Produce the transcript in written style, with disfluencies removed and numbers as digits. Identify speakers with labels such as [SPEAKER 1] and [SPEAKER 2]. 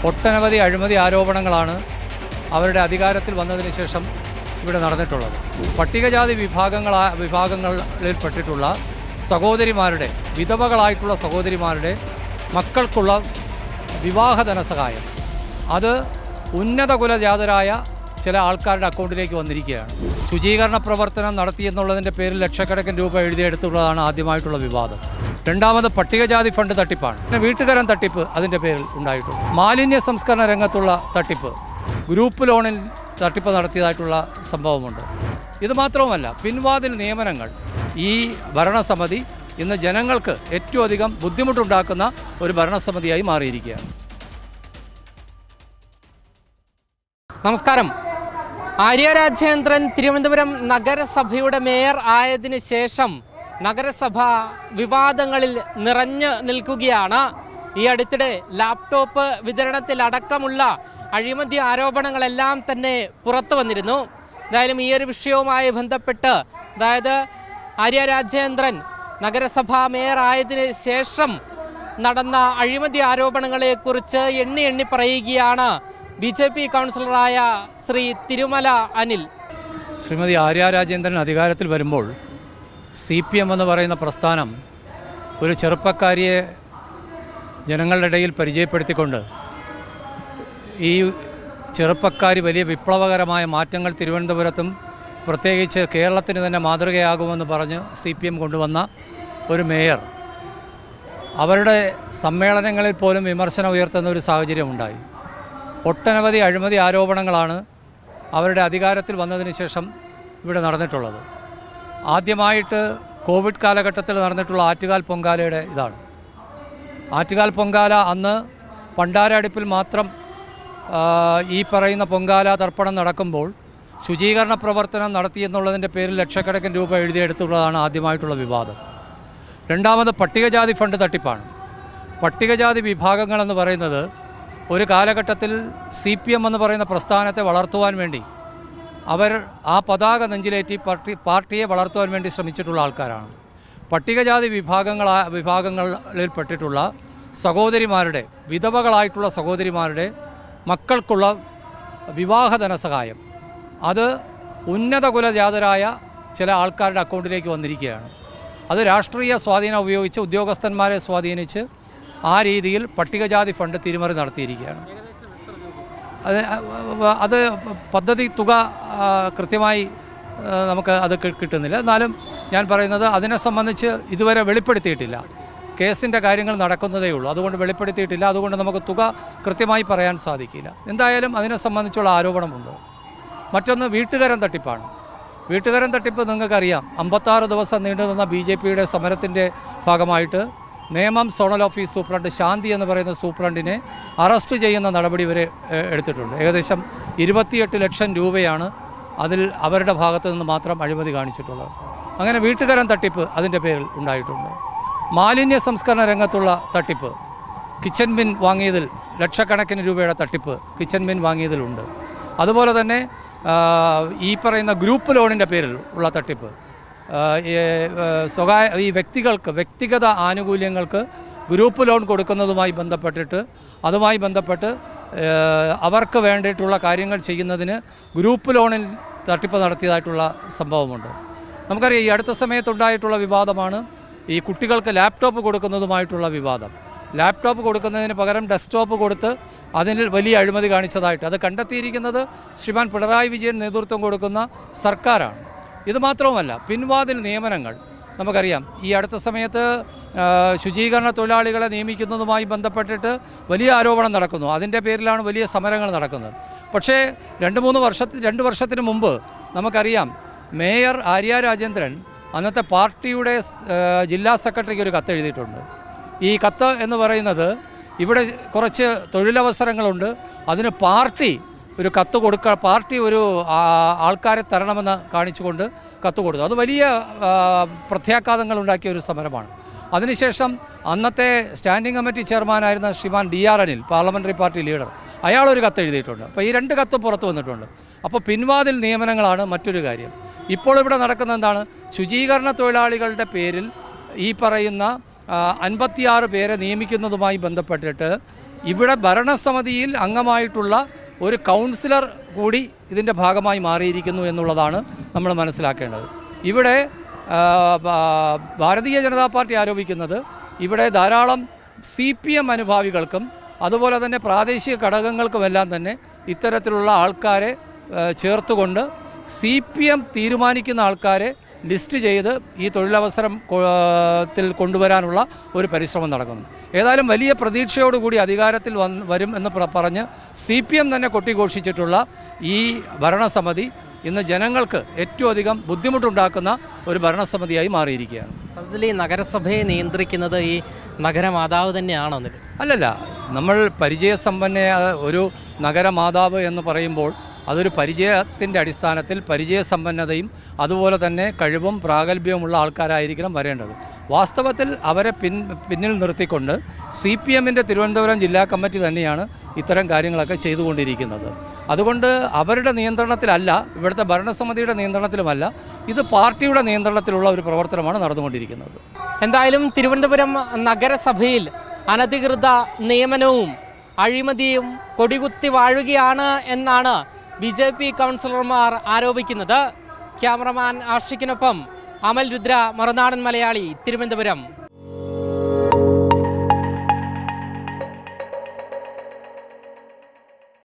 [SPEAKER 1] ഒട്ടനവധി അഴിമതി ആരോപണങ്ങളാണ് അവരുടെ അധികാരത്തിൽ വന്നതിന് ശേഷം ഇവിടെ നടന്നിട്ടുള്ളത്. പട്ടികജാതി വിഭാഗങ്ങളിൽപ്പെട്ടിട്ടുള്ള സഹോദരിമാരുടെ, വിധവകളായിട്ടുള്ള സഹോദരിമാരുടെ മക്കൾക്കുള്ള വിവാഹ ധനസഹായം അത് ഉന്നത കുലജാതരായ ചില ആൾക്കാരുടെ അക്കൗണ്ടിലേക്ക് വന്നിരിക്കുകയാണ്. ശുചീകരണ പ്രവർത്തനം നടത്തിയെന്നുള്ളതിൻ്റെ പേരിൽ ലക്ഷക്കണക്കിന് രൂപ എഴുതിയെടുത്തുള്ളതാണ് ആദ്യമായിട്ടുള്ള വിവാദം. രണ്ടാമത് പട്ടികജാതി ഫണ്ട് തട്ടിപ്പാണ്. പിന്നെ വീട്ടുകാരൻ തട്ടിപ്പ് അതിൻ്റെ പേരിൽ ഉണ്ടായിട്ടുണ്ട്. മാലിന്യ സംസ്കരണ രംഗത്തുള്ള തട്ടിപ്പ്, ഗ്രൂപ്പ് ലോണിൽ തട്ടിപ്പ് നടത്തിയതായിട്ടുള്ള സംഭവമുണ്ട്. ഇത് മാത്രവുമല്ല, പിൻവാതിൽ നിയമനങ്ങൾ. ഈ ഭരണസമിതി ഇന്ന് ജനങ്ങൾക്ക് ഏറ്റവും അധികം ബുദ്ധിമുട്ടുണ്ടാക്കുന്ന ഒരു ഭരണസമിതിയായി മാറിയിരിക്കുകയാണ്.
[SPEAKER 2] നമസ്കാരം. ആര്യ രാജേന്ദ്രൻ തിരുവനന്തപുരം നഗരസഭയുടെ മേയർ ആയതിനു ശേഷം നഗരസഭ വിവാദങ്ങളിൽ നിറഞ്ഞു നിൽക്കുകയാണ്. ഈ അടുത്തിടെ ലാപ്ടോപ്പ് വിതരണത്തിലടക്കമുള്ള അഴിമതി ആരോപണങ്ങളെല്ലാം തന്നെ പുറത്തു വന്നിരുന്നു. എന്തായാലും ഈ ഒരു വിഷയവുമായി ബന്ധപ്പെട്ട്, അതായത് ആര്യ രാജേന്ദ്രൻ നഗരസഭാ മേയർ ആയതിനു ശേഷം നടന്ന അഴിമതി ആരോപണങ്ങളെക്കുറിച്ച് എണ്ണി പറയുകയാണ് BJP കൗൺസിലറായ ശ്രീ തിരുമല അനിൽ.
[SPEAKER 1] ശ്രീമതി ആര്യ രാജേന്ദ്രൻ അധികാരത്തിൽ വരുമ്പോൾ CPM എന്ന് പറയുന്ന പ്രസ്ഥാനം ഒരു ചെറുപ്പക്കാരിയെ ജനങ്ങളുടെ ഇടയിൽ പരിചയപ്പെടുത്തിക്കൊണ്ട് ഈ ചെറുപ്പക്കാരി വലിയ വിപ്ലവകരമായ മാറ്റങ്ങൾ തിരുവനന്തപുരത്തും പ്രത്യേകിച്ച് കേരളത്തിന് തന്നെ മാതൃകയാകുമെന്ന് പറഞ്ഞ് CPM കൊണ്ടുവന്ന ഒരു മേയർ അവരുടെ സമ്മേളനങ്ങളിൽ പോലും വിമർശനം ഉയർത്തുന്ന ഒരു സാഹചര്യമുണ്ടായി. ഒട്ടനവധി അഴിമതി ആരോപണങ്ങളാണ് അവരുടെ അധികാരത്തിൽ വന്നതിന് ശേഷം ഇവിടെ നടന്നിട്ടുള്ളത്. ആദ്യമായിട്ട് കോവിഡ് കാലഘട്ടത്തിൽ നടന്നിട്ടുള്ള ആറ്റുകാൽ പൊങ്കാലയുടെ ഇതാണ്. ആറ്റുകാൽ പൊങ്കാല അന്ന് പണ്ടാരടുപ്പിൽ മാത്രം ഈ പറയുന്ന പൊങ്കാല തർപ്പണം നടക്കുമ്പോൾ ശുചീകരണ പ്രവർത്തനം നടത്തിയെന്നുള്ളതിൻ്റെ പേരിൽ ലക്ഷക്കണക്കിന് രൂപ എഴുതിയെടുത്തുള്ളതാണ് ആദ്യമായിട്ടുള്ള വിവാദം. രണ്ടാമത് പട്ടികജാതി ഫണ്ട് തട്ടിപ്പാണ്. പട്ടികജാതി വിഭാഗങ്ങളെന്ന് പറയുന്നത് ഒരു കാലഘട്ടത്തിൽ CPM എന്ന് പറയുന്ന പ്രസ്ഥാനത്തെ വളർത്തുവാൻ വേണ്ടി അവർ ആ പതാക നെഞ്ചിലേറ്റി പാർട്ടിയെ വളർത്തുവാൻ വേണ്ടി ശ്രമിച്ചിട്ടുള്ള ആൾക്കാരാണ്. പട്ടികജാതി വിഭാഗങ്ങളിൽപ്പെട്ടിട്ടുള്ള സഹോദരിമാരുടെ, വിധവകളായിട്ടുള്ള സഹോദരിമാരുടെ മക്കൾക്കുള്ള വിവാഹ ധനസഹായം അത് ഉന്നത കുലജാതരായ ചില ആൾക്കാരുടെ അക്കൗണ്ടിലേക്ക് വന്നിരിക്കുകയാണ്. അത് രാഷ്ട്രീയ സ്വാധീനം ഉപയോഗിച്ച് ഉദ്യോഗസ്ഥന്മാരെ സ്വാധീനിച്ച് ആ രീതിയിൽ പട്ടികജാതി ഫണ്ട് തിരിമറി നടത്തിയിരിക്കുകയാണ്. അത് പദ്ധതി തുക കൃത്യമായി നമുക്ക് അത് കിട്ടുന്നില്ല. എന്നാലും ഞാൻ പറയുന്നത് അതിനെ സംബന്ധിച്ച് ഇതുവരെ വെളിപ്പെടുത്തിയിട്ടില്ല. കേസിൻ്റെ കാര്യങ്ങൾ നടക്കുന്നതേ ഉള്ളൂ. അതുകൊണ്ട് വെളിപ്പെടുത്തിയിട്ടില്ല. അതുകൊണ്ട് നമുക്ക് തുക കൃത്യമായി പറയാൻ സാധിക്കില്ല. എന്തായാലും അതിനെ സംബന്ധിച്ചുള്ള ആരോപണമുണ്ട്. മറ്റൊന്ന് വീട്ടുകാരൻ തട്ടിപ്പാണ്. വീട്ടുകാരൻ തട്ടിപ്പ് നിങ്ങൾക്കറിയാം. 56 ദിവസം നീണ്ടുനിന്ന BJPയുടെ സമരത്തിൻ്റെ ഭാഗമായിട്ട് നേമം സോണൽ ഓഫീസ് സൂപ്രണ്ട് ശാന്തി എന്ന് പറയുന്ന സൂപ്രണ്ടിനെ അറസ്റ്റ് ചെയ്യുന്ന നടപടി വരെ എടുത്തിട്ടുണ്ട്. ഏകദേശം 28 ലക്ഷം രൂപയാണ് അതിൽ അവരുടെ ഭാഗത്ത് നിന്ന് മാത്രം അഴിമതി കാണിച്ചിട്ടുള്ളത്. അങ്ങനെ വീട്ടുകാരൻ തട്ടിപ്പ് അതിൻ്റെ പേരിൽ ഉണ്ടായിട്ടുണ്ട്. മാലിന്യ സംസ്കരണ രംഗത്തുള്ള തട്ടിപ്പ്, കിച്ചൺ ബിൻ വാങ്ങിയതിൽ ലക്ഷക്കണക്കിന് രൂപയുടെ തട്ടിപ്പ് കിച്ചൺ ബിൻ വാങ്ങിയതിലുണ്ട്. അതുപോലെ തന്നെ ഈ പറയുന്ന ഗ്രൂപ്പ് ലോണിൻ്റെ പേരിൽ ഉള്ള തട്ടിപ്പ്, ഈ വ്യക്തിഗത ആനുകൂല്യങ്ങൾക്ക് ഗ്രൂപ്പ് ലോൺ കൊടുക്കുന്നതുമായി ബന്ധപ്പെട്ട് അവർക്ക് വേണ്ടിയിട്ടുള്ള കാര്യങ്ങൾ ചെയ്യുന്നതിന് ഗ്രൂപ്പ് ലോണിൽ തട്ടിപ്പ് നടത്തിയതായിട്ടുള്ള സംഭവമുണ്ട്. നമുക്കറിയാം, ഈ അടുത്ത സമയത്തുണ്ടായിട്ടുള്ള വിവാദമാണ് ഈ കുട്ടികൾക്ക് ലാപ്ടോപ്പ് കൊടുക്കുന്നതുമായിട്ടുള്ള വിവാദം. ലാപ്ടോപ്പ് കൊടുക്കുന്നതിന് പകരം ഡെസ്ക്ടോപ്പ് കൊടുത്ത് അതിൽ വലിയ അഴിമതി കാണിച്ചതായിട്ട് അത് കണ്ടെത്തിയിരിക്കുന്നത് ശ്രീമാൻ പിണറായി വിജയൻ നേതൃത്വം കൊടുക്കുന്ന സർക്കാരാണ്. ഇത് മാത്രവുമല്ല, പിൻവാതിൽ നിയമനങ്ങൾ. നമുക്കറിയാം, ഈ അടുത്ത സമയത്ത് ശുചീകരണ തൊഴിലാളികളെ നിയമിക്കുന്നതുമായി ബന്ധപ്പെട്ടിട്ട് വലിയ ആരോപണം നടക്കുന്നു. അതിൻ്റെ പേരിലാണ് വലിയ സമരങ്ങൾ നടക്കുന്നത്. പക്ഷേ 2 വർഷത്തിന് മുമ്പ് നമുക്കറിയാം, മേയർ ആര്യ രാജേന്ദ്രൻ അന്നത്തെ പാർട്ടിയുടെ ജില്ലാ സെക്രട്ടറിക്ക് ഒരു കത്ത് എഴുതിയിട്ടുണ്ട്. ഈ കത്ത് എന്ന് പറയുന്നത്, ഇവിടെ കുറച്ച് തൊഴിലവസരങ്ങളുണ്ട്, അതിന് പാർട്ടി ഒരു കത്ത് പാർട്ടി ഒരു ആൾക്കാരെ തരണമെന്ന് കാണിച്ചുകൊണ്ട് കത്ത് കൊടുത്തു. അത് വലിയ പ്രത്യാഘാതങ്ങൾ ഉണ്ടാക്കിയ ഒരു സമരമാണ്. അതിനുശേഷം അന്നത്തെ സ്റ്റാൻഡിംഗ് കമ്മിറ്റി ചെയർമാനായിരുന്ന ശ്രീമാൻ DR Anil, parliamentary party leader, അയാളൊരു കത്ത് എഴുതിയിട്ടുണ്ട്. അപ്പോൾ ഈ 2 കത്ത് പുറത്തു വന്നിട്ടുണ്ട്. അപ്പോൾ പിൻവാതിൽ നിയമനങ്ങളാണ് മറ്റൊരു കാര്യം. ഇപ്പോൾ ഇവിടെ നടക്കുന്ന എന്താണ്, ശുചീകരണ തൊഴിലാളികളുടെ പേരിൽ ഈ പറയുന്ന 56 പേരെ നിയമിക്കുന്നതുമായി ബന്ധപ്പെട്ടിട്ട് ഇവിടെ ഭരണസമിതിയിൽ അംഗമായിട്ടുള്ള ഒരു കൗൺസിലർ കൂടി ഇതിൻ്റെ ഭാഗമായി മാറിയിരിക്കുന്നു എന്നുള്ളതാണ് നമ്മൾ മനസ്സിലാക്കേണ്ടത്. ഇവിടെ ഭാരതീയ ജനതാ പാർട്ടി ആരോപിക്കുന്നത് ഇവിടെ ധാരാളം CPM അനുഭാവികൾക്കും അതുപോലെ തന്നെ പ്രാദേശിക ഘടകങ്ങൾക്കുമെല്ലാം തന്നെ ഇത്തരത്തിലുള്ള ആൾക്കാരെ ചേർത്തുകൊണ്ട് CPM തീരുമാനിക്കുന്ന ആൾക്കാരെ ലിസ്റ്റ് ചെയ്ത് ഈ തൊഴിലവസരം കൊണ്ടുവരാനുള്ള ഒരു പരിശ്രമം നടക്കുന്നു. ഏതായാലും വലിയ പ്രതീക്ഷയോടുകൂടി അധികാരത്തിൽ വരും എന്ന് പറഞ്ഞ് CPM തന്നെ കൊട്ടിഘോഷിച്ചിട്ടുള്ള ഈ ഭരണസമിതി ഇന്ന് ജനങ്ങൾക്ക് ഏറ്റവും അധികം ബുദ്ധിമുട്ടുണ്ടാക്കുന്ന ഒരു ഭരണസമിതിയായി മാറിയിരിക്കുകയാണ്.
[SPEAKER 2] സത്യത്തിൽ ഈ നഗരസഭയെ നിയന്ത്രിക്കുന്നത് ഈ നഗരമാതാവ് തന്നെയാണോ?
[SPEAKER 1] അല്ലല്ല, നമ്മൾ പരിചയസമ്പന്ന ഒരു നഗരമാതാവ് എന്ന് പറയുമ്പോൾ അതൊരു പരിചയത്തിൻ്റെ അടിസ്ഥാനത്തിൽ പരിചയസമ്പന്നതയും അതുപോലെ തന്നെ കഴിവും പ്രാഗൽഭ്യവുമുള്ള ആൾക്കാരായിരിക്കണം വരേണ്ടത്. വാസ്തവത്തിൽ അവരെ പിന്നിൽ നിർത്തിക്കൊണ്ട് CPMൻ്റെ തിരുവനന്തപുരം ജില്ലാ കമ്മിറ്റി തന്നെയാണ് ഇത്തരം കാര്യങ്ങളൊക്കെ ചെയ്തുകൊണ്ടിരിക്കുന്നത്. അതുകൊണ്ട് അവരുടെ നിയന്ത്രണത്തിലല്ല, ഇവിടുത്തെ ഭരണസമിതിയുടെ നിയന്ത്രണത്തിലുമല്ല, ഇത് പാർട്ടിയുടെ നിയന്ത്രണത്തിലുള്ള ഒരു പ്രവർത്തനമാണ് നടന്നുകൊണ്ടിരിക്കുന്നത്.
[SPEAKER 2] എന്തായാലും തിരുവനന്തപുരം നഗരസഭയിൽ അനധികൃത നിയമനവും അഴിമതിയും കൊടികുത്തി വാഴുകയാണ് എന്നാണ് BJP കൗൺസിലർമാർ ആരോപിക്കുന്നത്. ക്യാമറമാൻ ആഷിഖിനൊപ്പം അമൽ രുദ്ര, മറുനാടൻ മലയാളി, തിരുവനന്തപുരം.